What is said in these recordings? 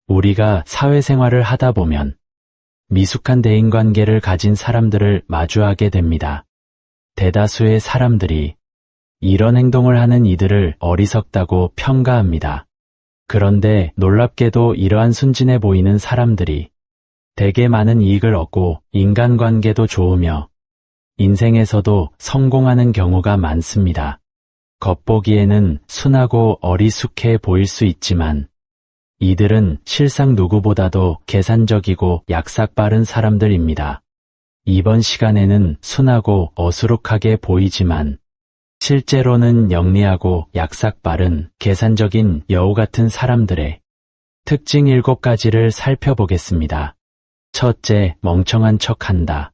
우리가 사회생활을 하다 보면 미숙한 대인관계를 가진 사람들을 마주하게 됩니다. 대다수의 사람들이 이런 행동을 하는 이들을 어리석다고 평가합니다. 그런데 놀랍게도 이러한 순진해 보이는 사람들이 대개 많은 이익을 얻고 인간관계도 좋으며 인생에서도 성공하는 경우가 많습니다. 겉보기에는 순하고 어리숙해 보일 수 있지만 이들은 실상 누구보다도 계산적이고 약삭빠른 사람들입니다. 이번 시간에는 순하고 어수룩하게 보이지만 실제로는 영리하고 약삭빠른 계산적인 여우 같은 사람들의 특징 7가지를 살펴보겠습니다. 첫째, 멍청한 척한다.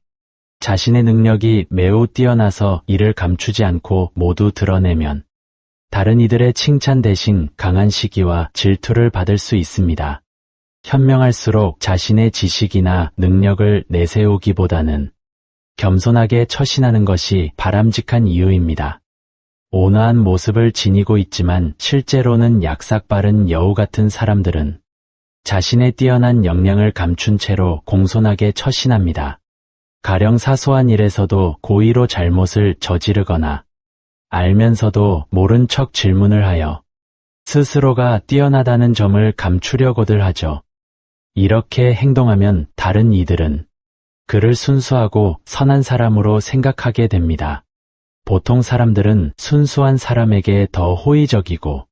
자신의 능력이 매우 뛰어나서 이를 감추지 않고 모두 드러내면 다른 이들의 칭찬 대신 강한 시기와 질투를 받을 수 있습니다. 현명할수록 자신의 지식이나 능력을 내세우기보다는 겸손하게 처신하는 것이 바람직한 이유입니다. 온화한 모습을 지니고 있지만 실제로는 약삭빠른 여우 같은 사람들은 자신의 뛰어난 역량을 감춘 채로 공손하게 처신합니다. 가령 사소한 일에서도 고의로 잘못을 저지르거나 알면서도 모른 척 질문을 하여 스스로가 뛰어나다는 점을 감추려고들 하죠. 이렇게 행동하면 다른 이들은 그를 순수하고 선한 사람으로 생각하게 됩니다. 보통 사람들은 순수한 사람에게 더 호의적이고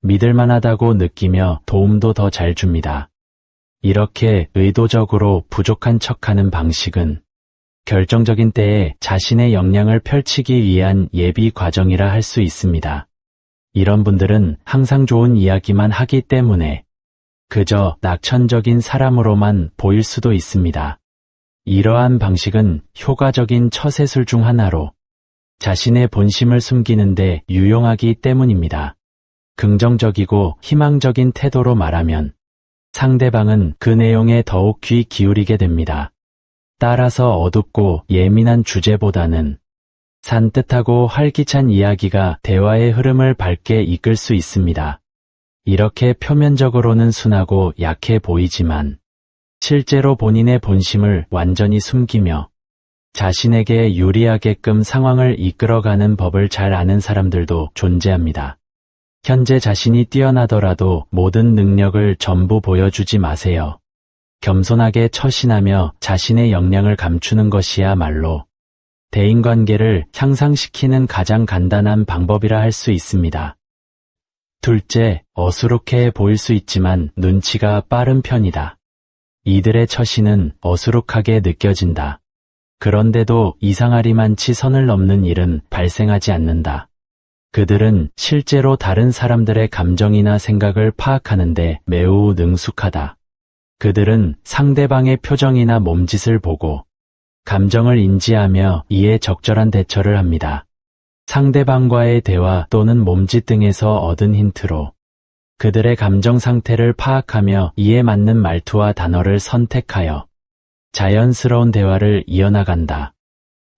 믿을만하다고 느끼며 도움도 더 잘 줍니다. 이렇게 의도적으로 부족한 척하는 방식은 결정적인 때에 자신의 역량을 펼치기 위한 예비 과정이라 할 수 있습니다. 이런 분들은 항상 좋은 이야기만 하기 때문에 그저 낙천적인 사람으로만 보일 수도 있습니다. 이러한 방식은 효과적인 처세술 중 하나로 자신의 본심을 숨기는데 유용하기 때문입니다. 긍정적이고 희망적인 태도로 말하면 상대방은 그 내용에 더욱 귀 기울이게 됩니다. 따라서 어둡고 예민한 주제보다는 산뜻하고 활기찬 이야기가 대화의 흐름을 밝게 이끌 수 있습니다. 이렇게 표면적으로는 순하고 약해 보이지만 실제로 본인의 본심을 완전히 숨기며 자신에게 유리하게끔 상황을 이끌어가는 법을 잘 아는 사람들도 존재합니다. 현재 자신이 뛰어나더라도 모든 능력을 전부 보여주지 마세요. 겸손하게 처신하며 자신의 역량을 감추는 것이야말로 대인관계를 향상시키는 가장 간단한 방법이라 할 수 있습니다. 둘째, 어수룩해 보일 수 있지만 눈치가 빠른 편이다. 이들의 처신은 어수룩하게 느껴진다. 그런데도 이상하리만치 선을 넘는 일은 발생하지 않는다. 그들은 실제로 다른 사람들의 감정이나 생각을 파악하는데 매우 능숙하다. 그들은 상대방의 표정이나 몸짓을 보고 감정을 인지하며 이에 적절한 대처를 합니다. 상대방과의 대화 또는 몸짓 등에서 얻은 힌트로 그들의 감정 상태를 파악하며 이에 맞는 말투와 단어를 선택하여 자연스러운 대화를 이어나간다.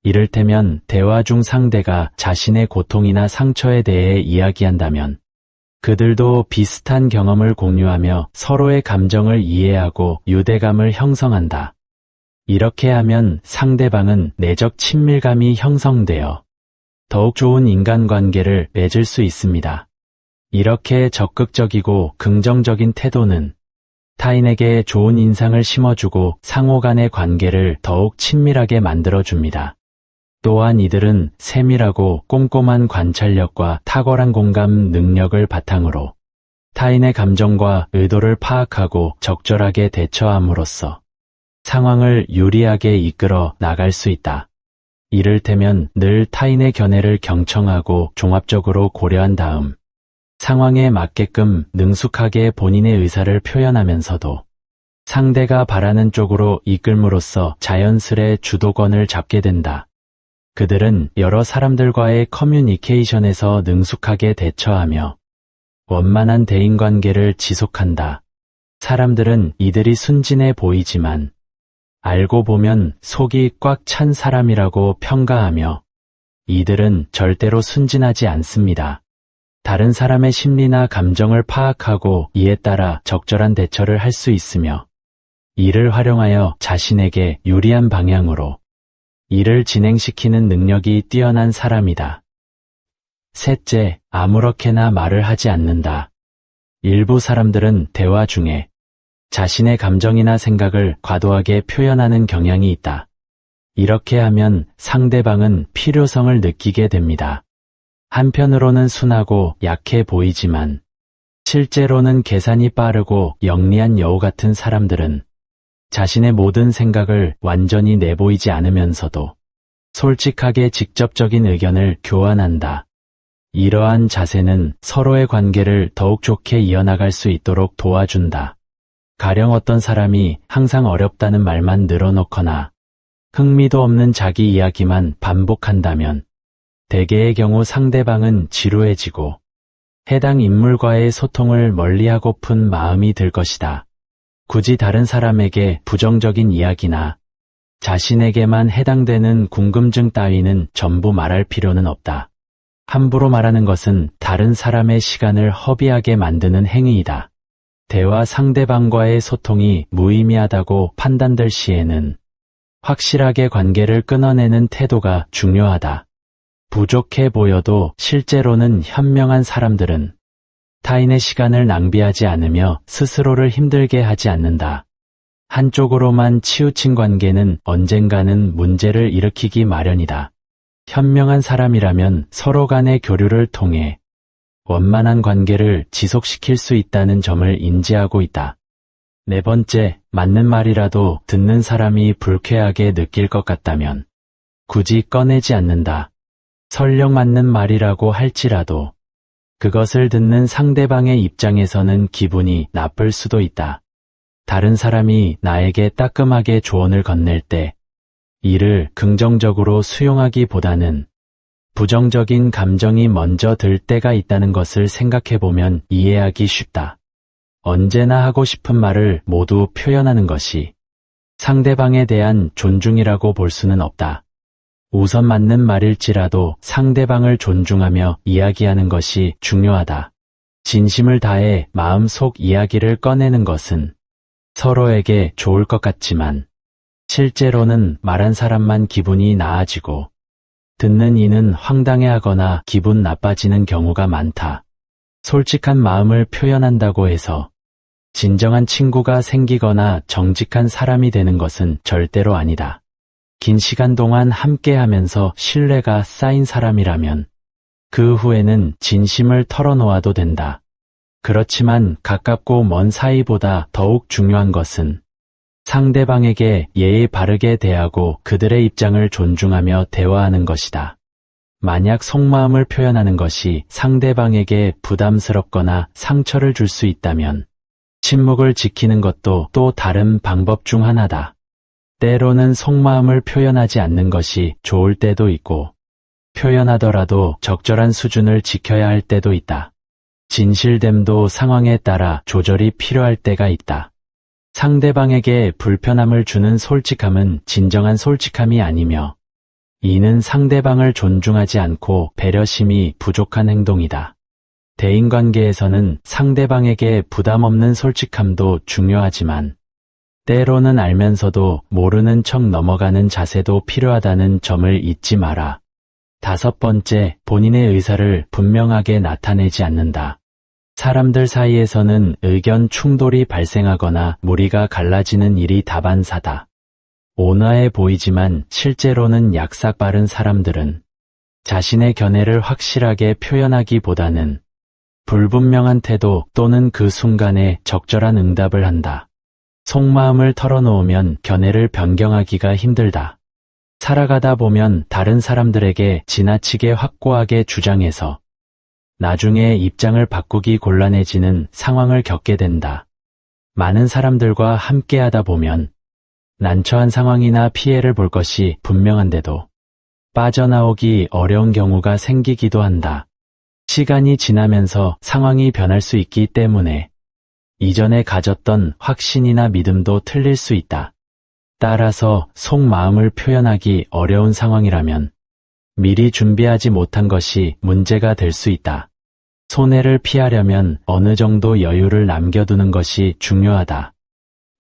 이를테면 대화 중 상대가 자신의 고통이나 상처에 대해 이야기한다면 그들도 비슷한 경험을 공유하며 서로의 감정을 이해하고 유대감을 형성한다. 이렇게 하면 상대방은 내적 친밀감이 형성되어 더욱 좋은 인간관계를 맺을 수 있습니다. 이렇게 적극적이고 긍정적인 태도는 타인에게 좋은 인상을 심어주고 상호 간의 관계를 더욱 친밀하게 만들어줍니다. 또한 이들은 세밀하고 꼼꼼한 관찰력과 탁월한 공감 능력을 바탕으로 타인의 감정과 의도를 파악하고 적절하게 대처함으로써 상황을 유리하게 이끌어 나갈 수 있다. 이를테면 늘 타인의 견해를 경청하고 종합적으로 고려한 다음 상황에 맞게끔 능숙하게 본인의 의사를 표현하면서도 상대가 바라는 쪽으로 이끌므로써 자연스레 주도권을 잡게 된다. 그들은 여러 사람들과의 커뮤니케이션에서 능숙하게 대처하며 원만한 대인관계를 지속한다. 사람들은 이들이 순진해 보이지만 알고 보면 속이 꽉 찬 사람이라고 평가하며 이들은 절대로 순진하지 않습니다. 다른 사람의 심리나 감정을 파악하고 이에 따라 적절한 대처를 할 수 있으며 이를 활용하여 자신에게 유리한 방향으로 일을 진행시키는 능력이 뛰어난 사람이다. 셋째, 아무렇게나 말을 하지 않는다. 일부 사람들은 대화 중에 자신의 감정이나 생각을 과도하게 표현하는 경향이 있다. 이렇게 하면 상대방은 필요성을 느끼게 됩니다. 한편으로는 순하고 약해 보이지만 실제로는 계산이 빠르고 영리한 여우 같은 사람들은 자신의 모든 생각을 완전히 내보이지 않으면서도 솔직하게 직접적인 의견을 교환한다. 이러한 자세는 서로의 관계를 더욱 좋게 이어나갈 수 있도록 도와준다. 가령 어떤 사람이 항상 어렵다는 말만 늘어놓거나 흥미도 없는 자기 이야기만 반복한다면 대개의 경우 상대방은 지루해지고 해당 인물과의 소통을 멀리하고픈 마음이 들 것이다. 굳이 다른 사람에게 부정적인 이야기나 자신에게만 해당되는 궁금증 따위는 전부 말할 필요는 없다. 함부로 말하는 것은 다른 사람의 시간을 허비하게 만드는 행위이다. 대화 상대방과의 소통이 무의미하다고 판단될 시에는 확실하게 관계를 끊어내는 태도가 중요하다. 부족해 보여도 실제로는 현명한 사람들은 타인의 시간을 낭비하지 않으며 스스로를 힘들게 하지 않는다. 한쪽으로만 치우친 관계는 언젠가는 문제를 일으키기 마련이다. 현명한 사람이라면 서로 간의 교류를 통해 원만한 관계를 지속시킬 수 있다는 점을 인지하고 있다. 네 번째, 맞는 말이라도 듣는 사람이 불쾌하게 느낄 것 같다면 굳이 꺼내지 않는다. 설령 맞는 말이라고 할지라도 그것을 듣는 상대방의 입장에서는 기분이 나쁠 수도 있다. 다른 사람이 나에게 따끔하게 조언을 건넬 때 이를 긍정적으로 수용하기보다는 부정적인 감정이 먼저 들 때가 있다는 것을 생각해보면 이해하기 쉽다. 언제나 하고 싶은 말을 모두 표현하는 것이 상대방에 대한 존중이라고 볼 수는 없다. 우선 맞는 말일지라도 상대방을 존중하며 이야기하는 것이 중요하다. 진심을 다해 마음속 이야기를 꺼내는 것은 서로에게 좋을 것 같지만 실제로는 말한 사람만 기분이 나아지고 듣는 이는 황당해하거나 기분 나빠지는 경우가 많다. 솔직한 마음을 표현한다고 해서 진정한 친구가 생기거나 정직한 사람이 되는 것은 절대로 아니다. 긴 시간 동안 함께하면서 신뢰가 쌓인 사람이라면 그 후에는 진심을 털어놓아도 된다. 그렇지만 가깝고 먼 사이보다 더욱 중요한 것은 상대방에게 예의 바르게 대하고 그들의 입장을 존중하며 대화하는 것이다. 만약 속마음을 표현하는 것이 상대방에게 부담스럽거나 상처를 줄 수 있다면 침묵을 지키는 것도 또 다른 방법 중 하나다. 때로는 속마음을 표현하지 않는 것이 좋을 때도 있고 표현하더라도 적절한 수준을 지켜야 할 때도 있다. 진실됨도 상황에 따라 조절이 필요할 때가 있다. 상대방에게 불편함을 주는 솔직함은 진정한 솔직함이 아니며 이는 상대방을 존중하지 않고 배려심이 부족한 행동이다. 대인관계에서는 상대방에게 부담 없는 솔직함도 중요하지만 때로는 알면서도 모르는 척 넘어가는 자세도 필요하다는 점을 잊지 마라. 다섯 번째, 본인의 의사를 분명하게 나타내지 않는다. 사람들 사이에서는 의견 충돌이 발생하거나 무리가 갈라지는 일이 다반사다. 온화해 보이지만 실제로는 약삭 빠른 사람들은 자신의 견해를 확실하게 표현하기보다는 불분명한 태도 또는 그 순간에 적절한 응답을 한다. 속마음을 털어놓으면 견해를 변경하기가 힘들다. 살아가다 보면 다른 사람들에게 지나치게 확고하게 주장해서 나중에 입장을 바꾸기 곤란해지는 상황을 겪게 된다. 많은 사람들과 함께하다 보면 난처한 상황이나 피해를 볼 것이 분명한데도 빠져나오기 어려운 경우가 생기기도 한다. 시간이 지나면서 상황이 변할 수 있기 때문에 이전에 가졌던 확신이나 믿음도 틀릴 수 있다. 따라서 속마음을 표현하기 어려운 상황이라면 미리 준비하지 못한 것이 문제가 될 수 있다. 손해를 피하려면 어느 정도 여유를 남겨두는 것이 중요하다.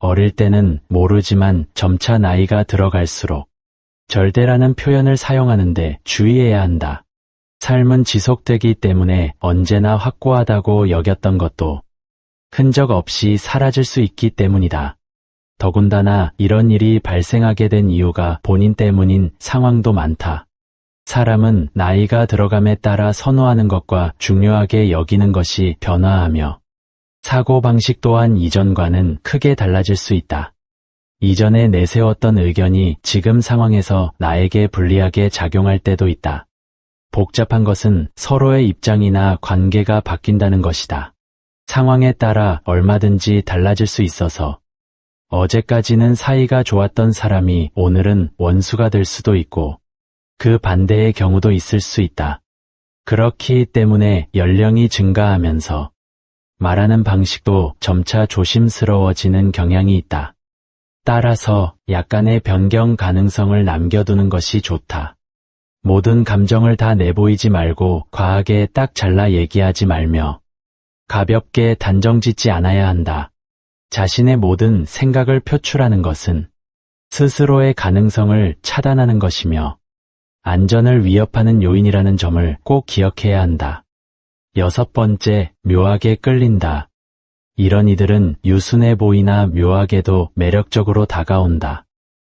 어릴 때는 모르지만 점차 나이가 들어갈수록 절대라는 표현을 사용하는데 주의해야 한다. 삶은 지속되기 때문에 언제나 확고하다고 여겼던 것도 흔적 없이 사라질 수 있기 때문이다. 더군다나 이런 일이 발생하게 된 이유가 본인 때문인 상황도 많다. 사람은 나이가 들어감에 따라 선호하는 것과 중요하게 여기는 것이 변화하며 사고방식 또한 이전과는 크게 달라질 수 있다. 이전에 내세웠던 의견이 지금 상황에서 나에게 불리하게 작용할 때도 있다. 복잡한 것은 서로의 입장이나 관계가 바뀐다는 것이다. 상황에 따라 얼마든지 달라질 수 있어서 어제까지는 사이가 좋았던 사람이 오늘은 원수가 될 수도 있고 그 반대의 경우도 있을 수 있다. 그렇기 때문에 연령이 증가하면서 말하는 방식도 점차 조심스러워지는 경향이 있다. 따라서 약간의 변경 가능성을 남겨두는 것이 좋다. 모든 감정을 다 내보이지 말고 과하게 딱 잘라 얘기하지 말며 가볍게 단정짓지 않아야 한다. 자신의 모든 생각을 표출하는 것은 스스로의 가능성을 차단하는 것이며 안전을 위협하는 요인이라는 점을 꼭 기억해야 한다. 6번째, 묘하게 끌린다. 이런 이들은 유순해 보이나 묘하게도 매력적으로 다가온다.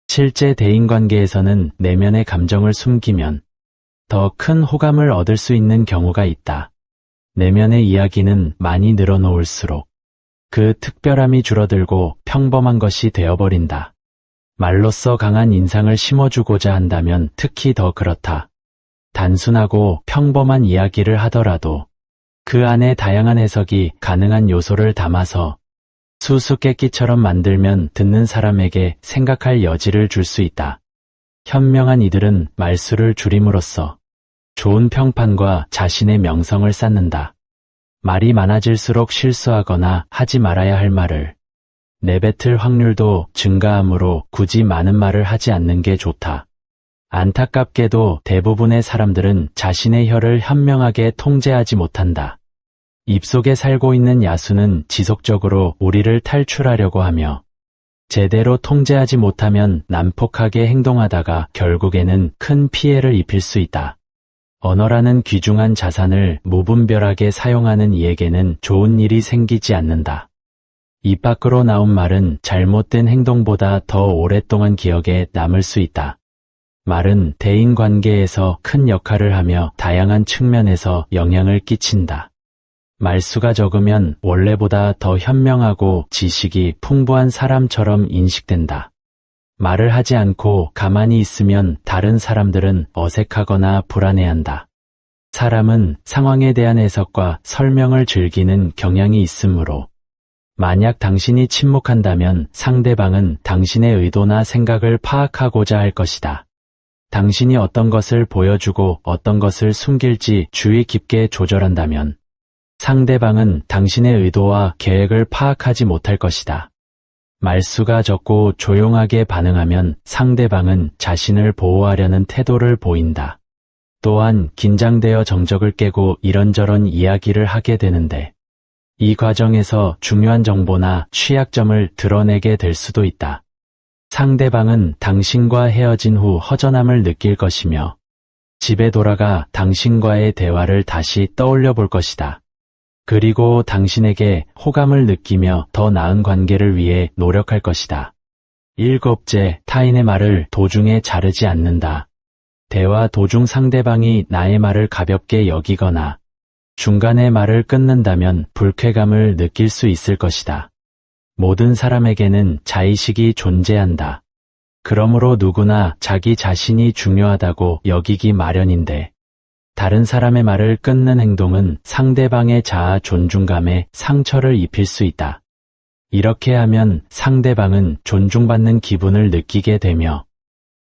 실제 대인관계에서는 내면의 감정을 숨기면 더 큰 호감을 얻을 수 있는 경우가 있다. 내면의 이야기는 많이 늘어놓을수록 그 특별함이 줄어들고 평범한 것이 되어버린다. 말로써 강한 인상을 심어주고자 한다면 특히 더 그렇다. 단순하고 평범한 이야기를 하더라도 그 안에 다양한 해석이 가능한 요소를 담아서 수수께끼처럼 만들면 듣는 사람에게 생각할 여지를 줄 수 있다. 현명한 이들은 말수를 줄임으로써 좋은 평판과 자신의 명성을 쌓는다. 말이 많아질수록 실수하거나 하지 말아야 할 말을 내뱉을 확률도 증가하므로 굳이 많은 말을 하지 않는 게 좋다. 안타깝게도 대부분의 사람들은 자신의 혀를 현명하게 통제하지 못한다. 입속에 살고 있는 야수는 지속적으로 우리를 탈출하려고 하며 제대로 통제하지 못하면 난폭하게 행동하다가 결국에는 큰 피해를 입힐 수 있다. 언어라는 귀중한 자산을 무분별하게 사용하는 이에게는 좋은 일이 생기지 않는다. 입 밖으로 나온 말은 잘못된 행동보다 더 오랫동안 기억에 남을 수 있다. 말은 대인관계에서 큰 역할을 하며 다양한 측면에서 영향을 끼친다. 말수가 적으면 원래보다 더 현명하고 지식이 풍부한 사람처럼 인식된다. 말을 하지 않고 가만히 있으면 다른 사람들은 어색하거나 불안해한다. 사람은 상황에 대한 해석과 설명을 즐기는 경향이 있으므로 만약 당신이 침묵한다면 상대방은 당신의 의도나 생각을 파악하고자 할 것이다. 당신이 어떤 것을 보여주고 어떤 것을 숨길지 주의 깊게 조절한다면 상대방은 당신의 의도와 계획을 파악하지 못할 것이다. 말수가 적고 조용하게 반응하면 상대방은 자신을 보호하려는 태도를 보인다. 또한 긴장되어 정적을 깨고 이런저런 이야기를 하게 되는데 이 과정에서 중요한 정보나 취약점을 드러내게 될 수도 있다. 상대방은 당신과 헤어진 후 허전함을 느낄 것이며 집에 돌아가 당신과의 대화를 다시 떠올려 볼 것이다. 그리고 당신에게 호감을 느끼며 더 나은 관계를 위해 노력할 것이다. 7째, 타인의 말을 도중에 자르지 않는다. 대화 도중 상대방이 나의 말을 가볍게 여기거나 중간에 말을 끊는다면 불쾌감을 느낄 수 있을 것이다. 모든 사람에게는 자의식이 존재한다. 그러므로 누구나 자기 자신이 중요하다고 여기기 마련인데 다른 사람의 말을 끊는 행동은 상대방의 자아 존중감에 상처를 입힐 수 있다. 이렇게 하면 상대방은 존중받는 기분을 느끼게 되며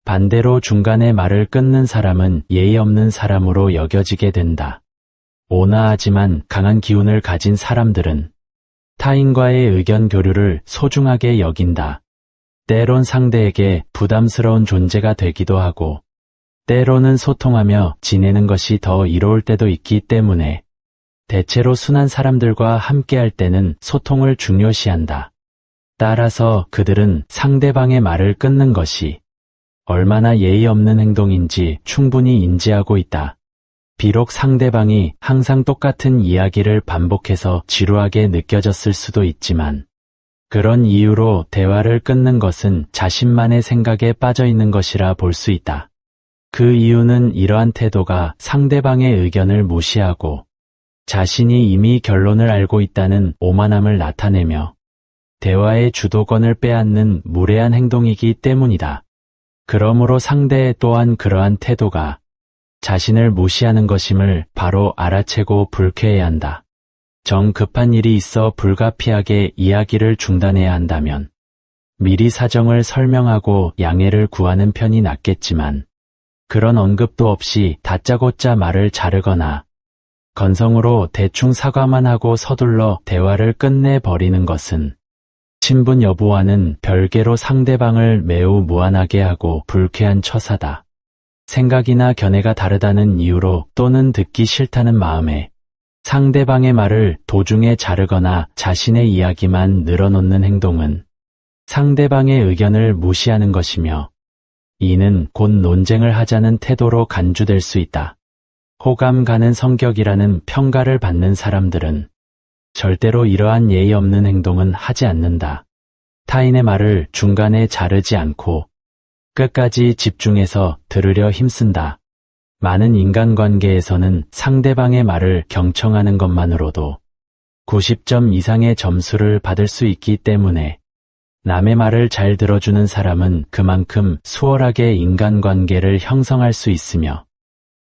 반대로 중간에 말을 끊는 사람은 예의 없는 사람으로 여겨지게 된다. 온화하지만 강한 기운을 가진 사람들은 타인과의 의견 교류를 소중하게 여긴다. 때론 상대에게 부담스러운 존재가 되기도 하고 때로는 소통하며 지내는 것이 더 이로울 때도 있기 때문에 대체로 순한 사람들과 함께할 때는 소통을 중요시한다. 따라서 그들은 상대방의 말을 끊는 것이 얼마나 예의 없는 행동인지 충분히 인지하고 있다. 비록 상대방이 항상 똑같은 이야기를 반복해서 지루하게 느껴졌을 수도 있지만, 그런 이유로 대화를 끊는 것은 자신만의 생각에 빠져 있는 것이라 볼 수 있다. 그 이유는 이러한 태도가 상대방의 의견을 무시하고 자신이 이미 결론을 알고 있다는 오만함을 나타내며 대화의 주도권을 빼앗는 무례한 행동이기 때문이다. 그러므로 상대 또한 그러한 태도가 자신을 무시하는 것임을 바로 알아채고 불쾌해야 한다. 정 급한 일이 있어 불가피하게 이야기를 중단해야 한다면 미리 사정을 설명하고 양해를 구하는 편이 낫겠지만, 그런 언급도 없이 다짜고짜 말을 자르거나 건성으로 대충 사과만 하고 서둘러 대화를 끝내버리는 것은 친분 여부와는 별개로 상대방을 매우 무안하게 하고 불쾌한 처사다. 생각이나 견해가 다르다는 이유로 또는 듣기 싫다는 마음에 상대방의 말을 도중에 자르거나 자신의 이야기만 늘어놓는 행동은 상대방의 의견을 무시하는 것이며, 이는 곧 논쟁을 하자는 태도로 간주될 수 있다. 호감 가는 성격이라는 평가를 받는 사람들은 절대로 이러한 예의 없는 행동은 하지 않는다. 타인의 말을 중간에 자르지 않고 끝까지 집중해서 들으려 힘쓴다. 많은 인간관계에서는 상대방의 말을 경청하는 것만으로도 90점 이상의 점수를 받을 수 있기 때문에 남의 말을 잘 들어주는 사람은 그만큼 수월하게 인간관계를 형성할 수 있으며,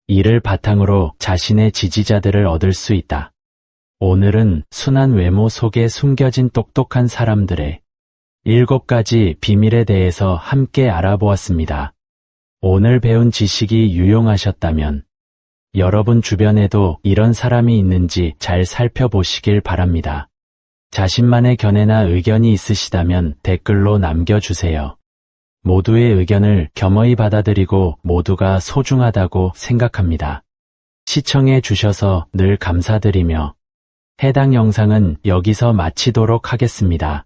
이를 바탕으로 자신의 지지자들을 얻을 수 있다. 오늘은 순한 외모 속에 숨겨진 똑똑한 사람들의 7가지 비밀에 대해서 함께 알아보았습니다. 오늘 배운 지식이 유용하셨다면 여러분 주변에도 이런 사람이 있는지 잘 살펴보시길 바랍니다. 자신만의 견해나 의견이 있으시다면 댓글로 남겨주세요. 모두의 의견을 겸허히 받아들이고 모두가 소중하다고 생각합니다. 시청해 주셔서 늘 감사드리며 해당 영상은 여기서 마치도록 하겠습니다.